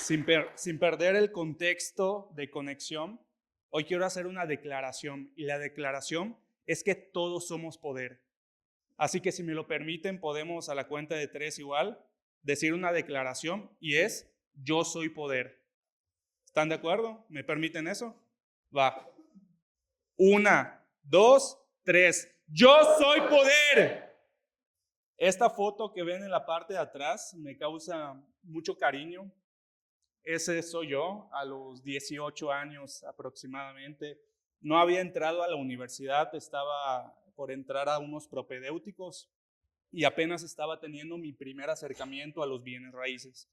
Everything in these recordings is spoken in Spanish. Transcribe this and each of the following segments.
Sin perder el contexto de conexión, hoy quiero hacer una declaración y la declaración es que todos somos poder. Así que si me lo permiten, podemos a la cuenta de 3 igual decir una declaración y es yo soy poder. ¿Están de acuerdo? ¿Me permiten eso? Va. 1, 2, 3. Yo soy poder. Esta foto que ven en la parte de atrás me causa mucho cariño. Ese soy yo a los 18 años aproximadamente. No había entrado a la universidad, estaba por entrar a unos propedéuticos y apenas estaba teniendo mi primer acercamiento a los bienes raíces.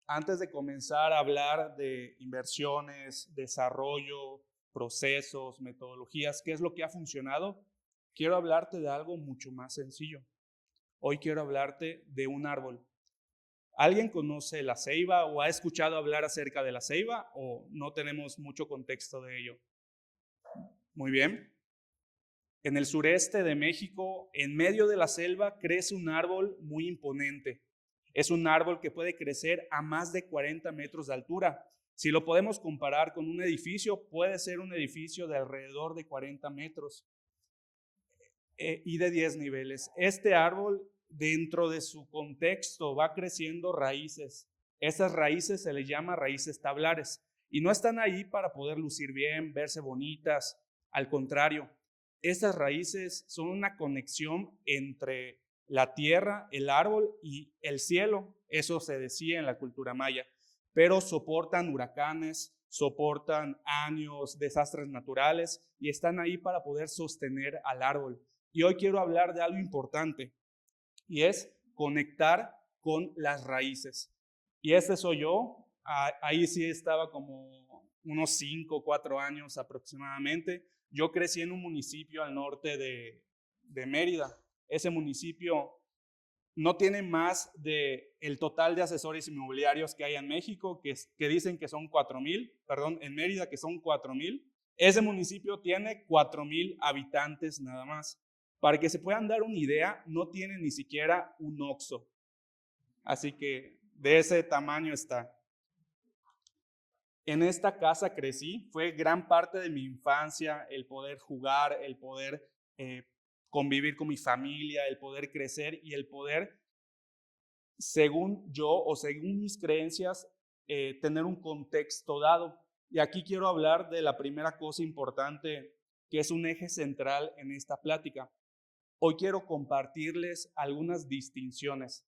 Antes de comenzar a hablar de inversiones, desarrollo, procesos, metodologías, qué es lo que ha funcionado, quiero hablarte de algo mucho más sencillo. Hoy quiero hablarte de un árbol. ¿Alguien conoce la ceiba o ha escuchado hablar acerca de la ceiba o no tenemos mucho contexto de ello? Muy bien. En el sureste de México, en medio de la selva, crece un árbol muy imponente. Es un árbol que puede crecer a más de 40 metros de altura. Si lo podemos comparar con un edificio, puede ser un edificio de alrededor de 40 metros y de 10 niveles. Este árbol, dentro de su contexto, va creciendo raíces. Esas raíces se les llama raíces tablares y no están ahí para poder lucir bien, verse bonitas. Al contrario, esas raíces son una conexión entre la tierra, el árbol y el cielo. Eso se decía en la cultura maya, pero soportan huracanes, soportan años, desastres naturales y están ahí para poder sostener al árbol. Y hoy quiero hablar de algo importante y es conectar con las raíces. Y ese soy yo. Ahí sí estaba como unos 5 o 4 años aproximadamente. Yo crecí en un municipio al norte de Mérida. Ese municipio no tiene más de el total de asesores inmobiliarios que hay en México, que dicen que son 4,000, perdón, en Mérida que son 4,000. Ese municipio tiene 4,000 habitantes nada más. Para que se puedan dar una idea, no tiene ni siquiera un Oxxo. Así que de ese tamaño está. En esta casa crecí, fue gran parte de mi infancia el poder jugar, el poder convivir con mi familia, el poder crecer y el poder, según yo o según mis creencias, tener un contexto dado. Y aquí quiero hablar de la primera cosa importante que es un eje central en esta plática. Hoy quiero compartirles algunas distinciones.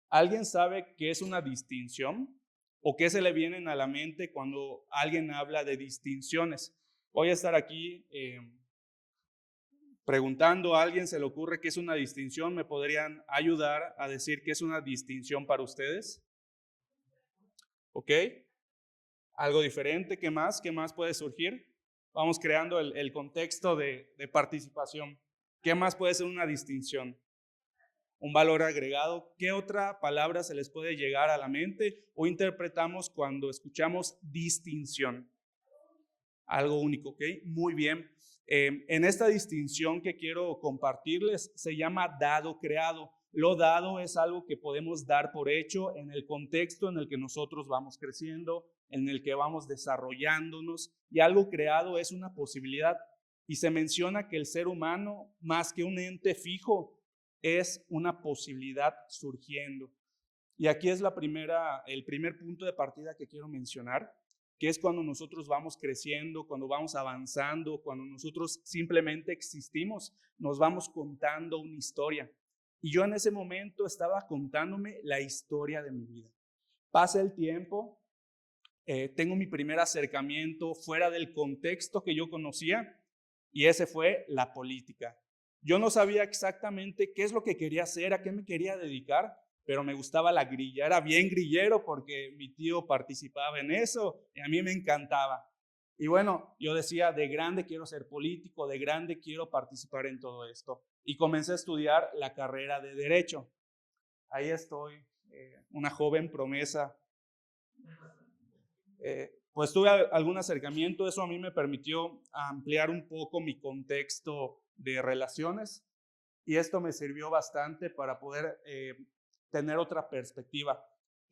¿Alguien sabe qué es una distinción? ¿O qué se le vienen a la mente cuando alguien habla de distinciones? Voy a estar aquí preguntando a alguien, ¿se le ocurre qué es una distinción? ¿Me podrían ayudar a decir qué es una distinción para ustedes? ¿Ok? ¿Algo diferente? ¿Qué más? ¿Qué más puede surgir? Vamos creando el contexto de participación. ¿Qué más puede ser una distinción? Un valor agregado. ¿Qué otra palabra se les puede llegar a la mente o interpretamos cuando escuchamos distinción? Algo único, ¿ok? Muy bien. En esta distinción que quiero compartirles se llama dado creado. Lo dado es algo que podemos dar por hecho en el contexto en el que nosotros vamos creciendo, en el que vamos desarrollándonos, y algo creado es una posibilidad. Y se menciona que el ser humano, más que un ente fijo, es una posibilidad surgiendo. Y aquí es el primer punto de partida que quiero mencionar, que es cuando nosotros vamos creciendo, cuando vamos avanzando, cuando nosotros simplemente existimos, nos vamos contando una historia. Y yo en ese momento estaba contándome la historia de mi vida. Pasa el tiempo, tengo mi primer acercamiento fuera del contexto que yo conocía y ese fue la política. Yo no sabía exactamente qué es lo que quería hacer, a qué me quería dedicar, pero me gustaba la grilla. Era bien grillero porque mi tío participaba en eso y a mí me encantaba. Y bueno, yo decía, de grande quiero ser político, de grande quiero participar en todo esto. Y comencé a estudiar la carrera de Derecho. Ahí estoy, una joven promesa. Pues tuve algún acercamiento, eso a mí me permitió ampliar un poco mi contexto de relaciones y esto me sirvió bastante para poder tener otra perspectiva.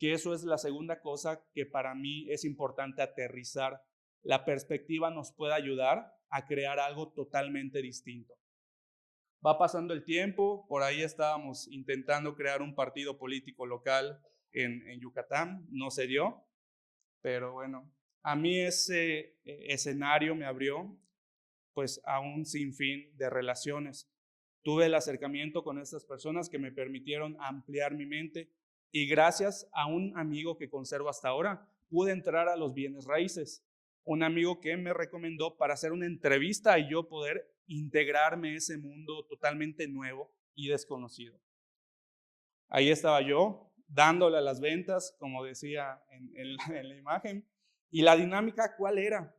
que eso es la segunda cosa que para mí es importante aterrizar. La perspectiva nos puede ayudar a crear algo totalmente distinto. Va pasando el tiempo, por ahí estábamos intentando crear un partido político local en Yucatán, no se dio, pero bueno, a mí ese escenario me abrió pues a un sinfín de relaciones. Tuve el acercamiento con estas personas que me permitieron ampliar mi mente y gracias a un amigo que conservo hasta ahora, pude entrar a los bienes raíces. Un amigo que me recomendó para hacer una entrevista y yo poder integrarme a ese mundo totalmente nuevo y desconocido. Ahí estaba yo, dándole a las ventas, como decía en la imagen. ¿Y la dinámica cuál era?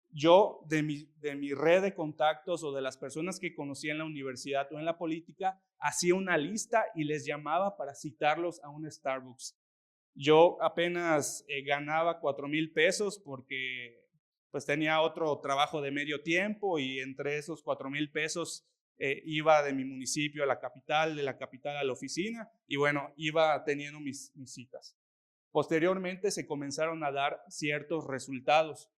Yo, de mi red de contactos o de las personas que conocí en la universidad o en la política, hacía una lista y les llamaba para citarlos a un Starbucks. Yo apenas ganaba 4,000 pesos porque pues tenía otro trabajo de medio tiempo y entre esos 4,000 pesos iba de mi municipio a la capital, de la capital a la oficina y bueno, iba teniendo mis citas. Posteriormente se comenzaron a dar ciertos resultados.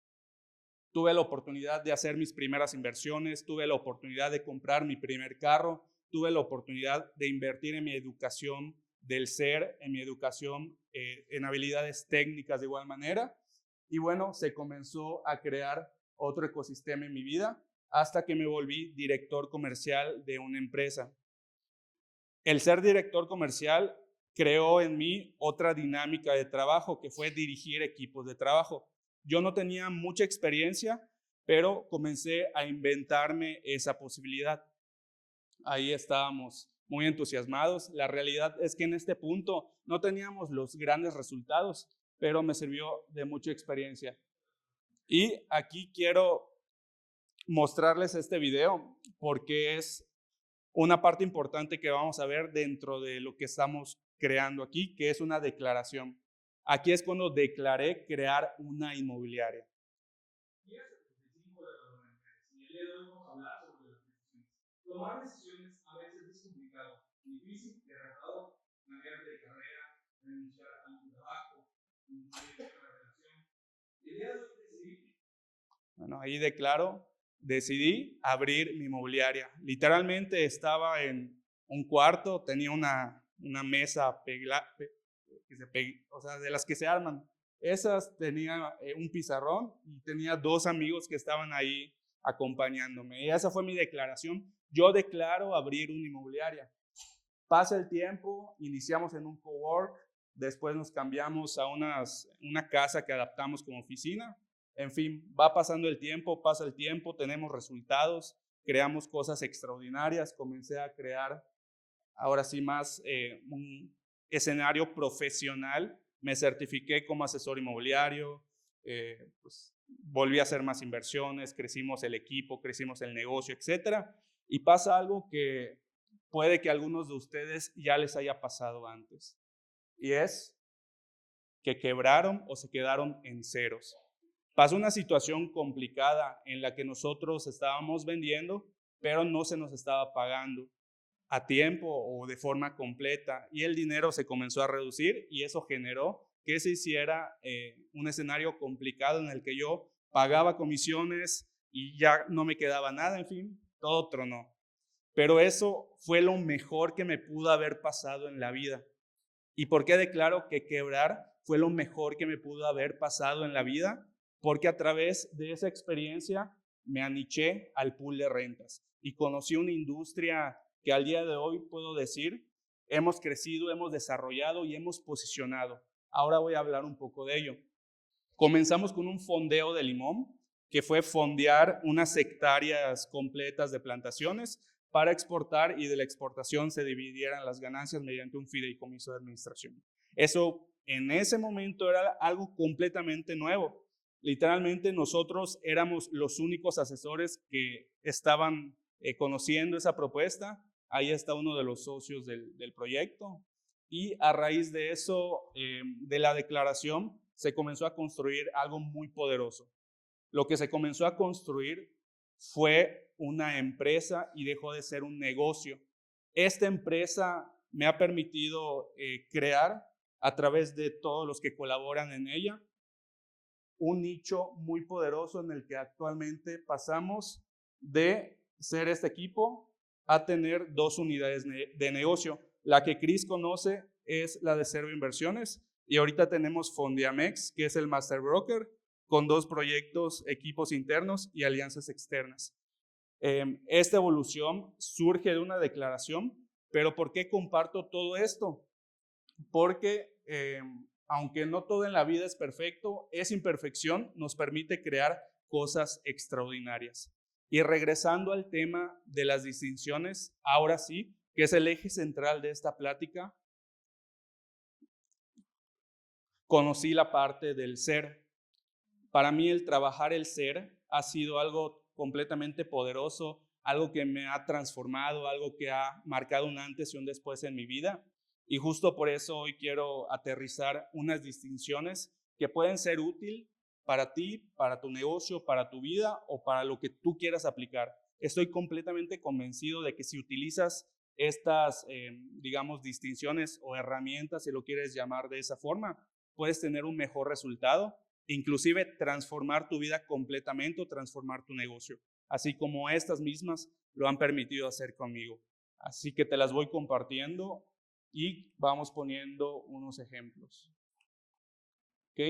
Tuve la oportunidad de hacer mis primeras inversiones, tuve la oportunidad de comprar mi primer carro, tuve la oportunidad de invertir en mi educación del ser, en mi educación en habilidades técnicas de igual manera. Y bueno, se comenzó a crear otro ecosistema en mi vida hasta que me volví director comercial de una empresa. El ser director comercial creó en mí otra dinámica de trabajo que fue dirigir equipos de trabajo. Yo no tenía mucha experiencia, pero comencé a inventarme esa posibilidad. Ahí estábamos muy entusiasmados. La realidad es que en este punto no teníamos los grandes resultados, pero me sirvió de mucha experiencia. Y aquí quiero mostrarles este video porque es una parte importante que vamos a ver dentro de lo que estamos creando aquí, que es una declaración. Aquí es cuando declaré crear una inmobiliaria. Tomar decisiones a veces es complicado, difícil y retador. Cambiar de carrera, renunciar a un trabajo, incluir una relación. El día de hoy decidí. Bueno, ahí declaro, decidí abrir mi inmobiliaria. Literalmente estaba en un cuarto, tenía una mesa o sea, de las que se arman. Esas tenía un pizarrón y tenía 2 amigos que estaban ahí acompañándome. Y esa fue mi declaración. Yo declaro abrir una inmobiliaria. Pasa el tiempo, iniciamos en un cowork, después nos cambiamos a una casa que adaptamos como oficina. En fin, va pasando el tiempo, pasa el tiempo, tenemos resultados, creamos cosas extraordinarias, comencé a crear ahora sí más un escenario profesional, me certifiqué como asesor inmobiliario, pues, volví a hacer más inversiones, crecimos el equipo, crecimos el negocio, etcétera. Y pasa algo que puede que a algunos de ustedes ya les haya pasado antes, y es que quebraron o se quedaron en ceros. Pasó una situación complicada en la que nosotros estábamos vendiendo, pero no se nos estaba pagando a tiempo o de forma completa y el dinero se comenzó a reducir y eso generó que se hiciera un escenario complicado en el que yo pagaba comisiones y ya no me quedaba nada, en fin, todo tronó. Pero eso fue lo mejor que me pudo haber pasado en la vida. ¿Y por qué declaro que quebrar fue lo mejor que me pudo haber pasado en la vida? Porque a través de esa experiencia me aniché al pool de rentas y conocí una industria que al día de hoy puedo decir, hemos crecido, hemos desarrollado y hemos posicionado. Ahora voy a hablar un poco de ello. Comenzamos con un fondeo de limón, que fue fondear unas hectáreas completas de plantaciones para exportar y de la exportación se dividieran las ganancias mediante un fideicomiso de administración. Eso en ese momento era algo completamente nuevo. Literalmente nosotros éramos los únicos asesores que estaban conociendo esa propuesta. Ahí está uno de los socios del proyecto. Y a raíz de eso, de la declaración, se comenzó a construir algo muy poderoso. Lo que se comenzó a construir fue una empresa y dejó de ser un negocio. Esta empresa me ha permitido crear a través de todos los que colaboran en ella. Un nicho muy poderoso en el que actualmente pasamos de ser este equipo a tener 2 unidades de negocio. La que Chris conoce es la de Cero Inversiones y ahorita tenemos Fondiamex, que es el Master Broker, con 2 proyectos, equipos internos y alianzas externas. Esta evolución surge de una declaración, pero ¿por qué comparto todo esto? Porque aunque no todo en la vida es perfecto, esa imperfección nos permite crear cosas extraordinarias. Y regresando al tema de las distinciones, ahora sí, que es el eje central de esta plática, conocí la parte del ser. Para mí el trabajar el ser ha sido algo completamente poderoso, algo que me ha transformado, algo que ha marcado un antes y un después en mi vida. Y justo por eso hoy quiero aterrizar unas distinciones que pueden ser útiles para ti, para tu negocio, para tu vida o para lo que tú quieras aplicar. Estoy completamente convencido de que si utilizas estas, digamos, distinciones o herramientas, si lo quieres llamar de esa forma, puedes tener un mejor resultado, inclusive transformar tu vida completamente o transformar tu negocio, así como estas mismas lo han permitido hacer conmigo. Así que te las voy compartiendo y vamos poniendo unos ejemplos. ¿Ok?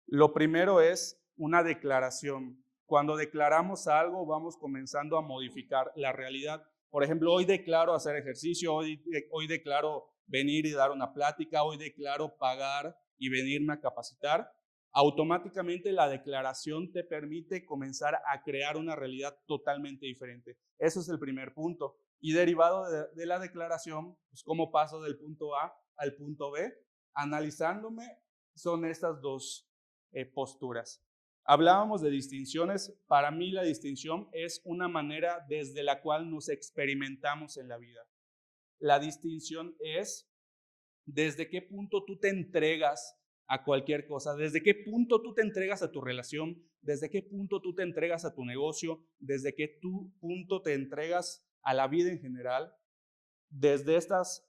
Lo primero es una declaración. Cuando declaramos algo, vamos comenzando a modificar la realidad. Por ejemplo, hoy declaro hacer ejercicio, hoy declaro venir y dar una plática, hoy declaro pagar y venirme a capacitar. Automáticamente la declaración te permite comenzar a crear una realidad totalmente diferente. Eso es el primer punto. Y derivado de la declaración, pues cómo paso del punto A al punto B, analizándome, son estas 2 posturas. Hablábamos de distinciones. Para mí la distinción es una manera desde la cual nos experimentamos en la vida. La distinción es desde qué punto tú te entregas a cualquier cosa, desde qué punto tú te entregas a tu relación, desde qué punto tú te entregas a tu negocio, desde qué punto te entregas a la vida en general. Desde estas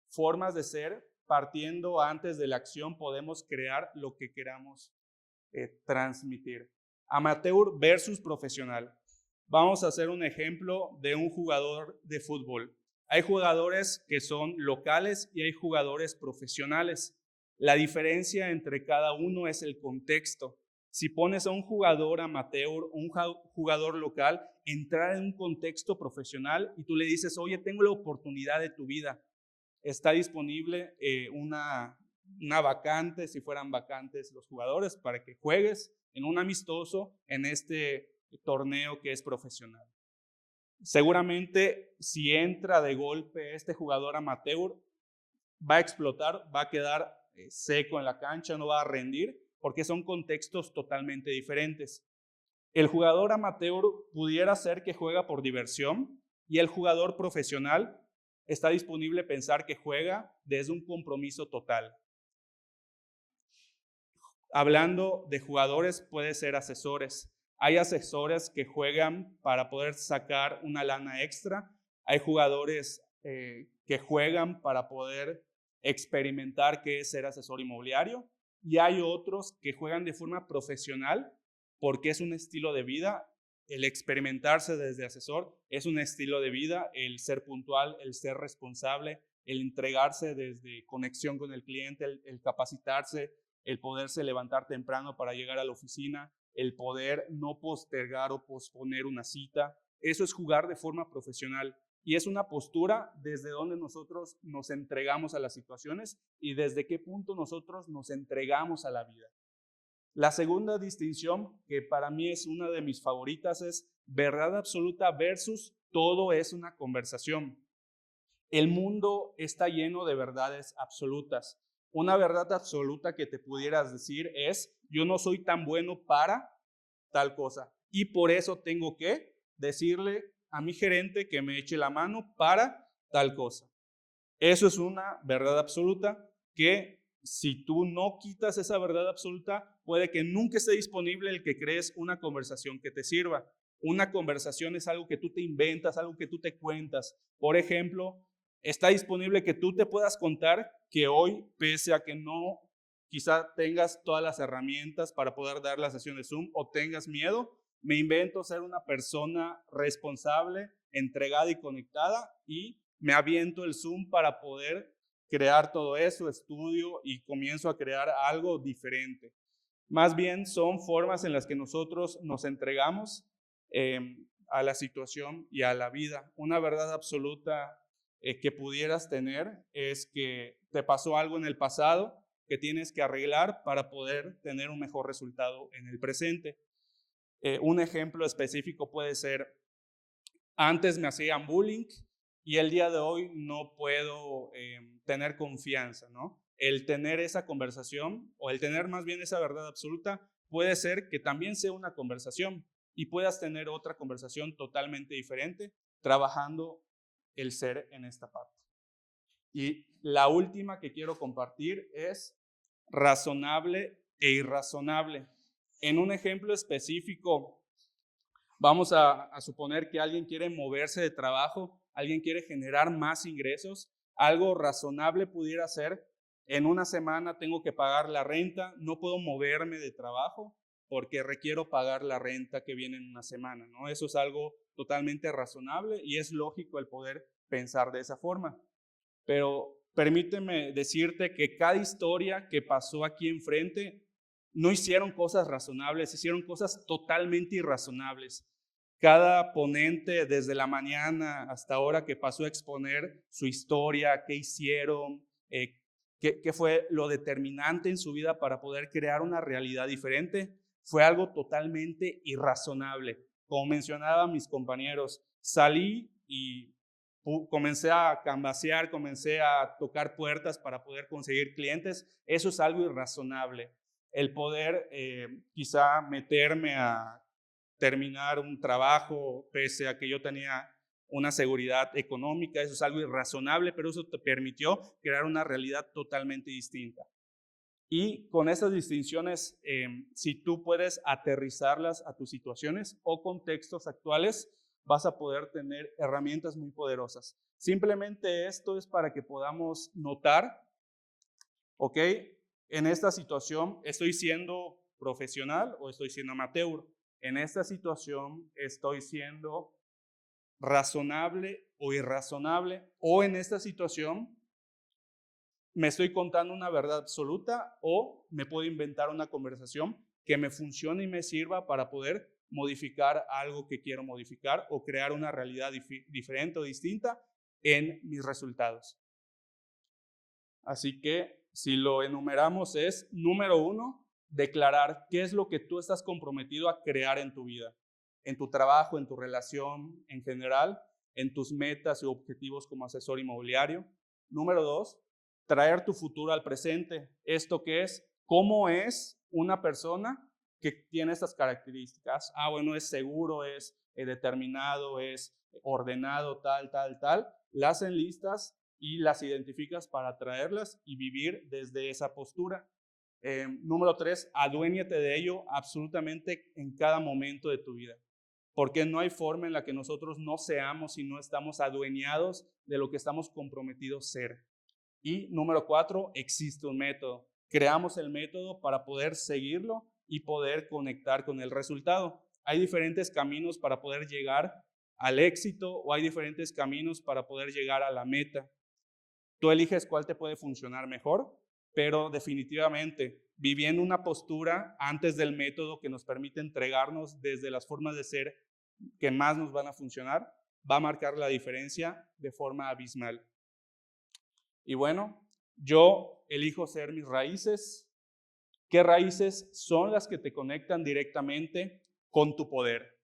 formas de ser, partiendo antes de la acción, podemos crear lo que queramos transmitir. Amateur versus profesional. Vamos a hacer un ejemplo de un jugador de fútbol. Hay jugadores que son locales y hay jugadores profesionales. La diferencia entre cada uno es el contexto. Si pones a un jugador amateur o un jugador local, entrar en un contexto profesional y tú le dices, oye, tengo la oportunidad de tu vida. Está disponible una vacante, si fueran vacantes los jugadores, para que juegues en un amistoso en este torneo que es profesional. Seguramente si entra de golpe este jugador amateur, va a explotar, va a quedar seco en la cancha, no va a rendir, porque son contextos totalmente diferentes. El jugador amateur pudiera ser que juega por diversión y el jugador profesional está disponible pensar que juega desde un compromiso total. Hablando de jugadores, puede ser asesores. Hay asesores que juegan para poder sacar una lana extra. Hay jugadores que juegan para poder experimentar qué es ser asesor inmobiliario. Y hay otros que juegan de forma profesional porque es un estilo de vida. El experimentarse desde asesor es un estilo de vida. El ser puntual, el ser responsable, el entregarse desde conexión con el cliente, el capacitarse, el poderse levantar temprano para llegar a la oficina, el poder no postergar o posponer una cita. Eso es jugar de forma profesional y es una postura desde donde nosotros nos entregamos a las situaciones y desde qué punto nosotros nos entregamos a la vida. La segunda distinción, que para mí es una de mis favoritas, es verdad absoluta versus todo es una conversación. El mundo está lleno de verdades absolutas. Una verdad absoluta que te pudieras decir es, yo no soy tan bueno para tal cosa y por eso tengo que decirle a mi gerente que me eche la mano para tal cosa. Eso es una verdad absoluta que si tú no quitas esa verdad absoluta, puede que nunca esté disponible el que crees una conversación que te sirva. Una conversación es algo que tú te inventas, algo que tú te cuentas. Por ejemplo, Está disponible que tú te puedas contar que hoy, pese a que no quizá tengas todas las herramientas para poder dar la sesión de Zoom o tengas miedo, me invento ser una persona responsable, entregada y conectada y me aviento el Zoom para poder crear todo eso, estudio y comienzo a crear algo diferente. Más bien son formas en las que nosotros nos entregamos a la situación y a la vida. Una verdad absoluta que pudieras tener es que te pasó algo en el pasado que tienes que arreglar para poder tener un mejor resultado en el presente. Un ejemplo específico puede ser, antes me hacían bullying y el día de hoy no puedo tener confianza, ¿no? El tener esa conversación o el tener más bien esa verdad absoluta puede ser que también sea una conversación y puedas tener otra conversación totalmente diferente trabajando el ser en esta parte. Y la última que quiero compartir es razonable e irrazonable. En un ejemplo específico, vamos a suponer que alguien quiere moverse de trabajo, alguien quiere generar más ingresos. Algo razonable pudiera ser, en una semana tengo que pagar la renta, no puedo moverme de trabajo porque requiero pagar la renta que viene en una semana, ¿no? Eso es algo totalmente razonable y es lógico el poder pensar de esa forma. Pero permíteme decirte que cada historia que pasó aquí enfrente no hicieron cosas razonables, hicieron cosas totalmente irrazonables. Cada ponente desde la mañana hasta ahora que pasó a exponer su historia, qué hicieron, qué fue lo determinante en su vida para poder crear una realidad diferente, fue algo totalmente irrazonable. Como mencionaban mis compañeros, salí y comencé a canvasear, comencé a tocar puertas para poder conseguir clientes. Eso es algo irrazonable. El poder quizá meterme a terminar un trabajo pese a que yo tenía una seguridad económica, eso es algo irrazonable, pero eso te permitió crear una realidad totalmente distinta. Y con estas distinciones, si tú puedes aterrizarlas a tus situaciones o contextos actuales, vas a poder tener herramientas muy poderosas. Simplemente esto es para que podamos notar, ¿ok? En esta situación, ¿estoy siendo profesional o estoy siendo amateur? En esta situación, ¿estoy siendo razonable o irrazonable? O en esta situación, ¿me estoy contando una verdad absoluta o me puedo inventar una conversación que me funcione y me sirva para poder modificar algo que quiero modificar o crear una realidad diferente o distinta en mis resultados? Así que si lo enumeramos es, número 1, declarar qué es lo que tú estás comprometido a crear en tu vida, en tu trabajo, en tu relación en general, en tus metas y objetivos como asesor inmobiliario. Número 2, traer tu futuro al presente. ¿Esto qué es? ¿Cómo es una persona que tiene estas características? Bueno, es seguro, es determinado, es ordenado, tal. Las enlistas y las identificas para traerlas y vivir desde esa postura. Número 3, aduéñate de ello absolutamente en cada momento de tu vida, porque no hay forma en la que nosotros no seamos y no estamos adueñados de lo que estamos comprometidos a ser. Y número 4, existe un método. Creamos el método para poder seguirlo y poder conectar con el resultado. Hay diferentes caminos para poder llegar al éxito o hay diferentes caminos para poder llegar a la meta. Tú eliges cuál te puede funcionar mejor, pero definitivamente viviendo una postura antes del método que nos permite entregarnos desde las formas de ser que más nos van a funcionar, va a marcar la diferencia de forma abismal. Y bueno, yo elijo ser mis raíces. ¿Qué raíces son las que te conectan directamente con tu poder?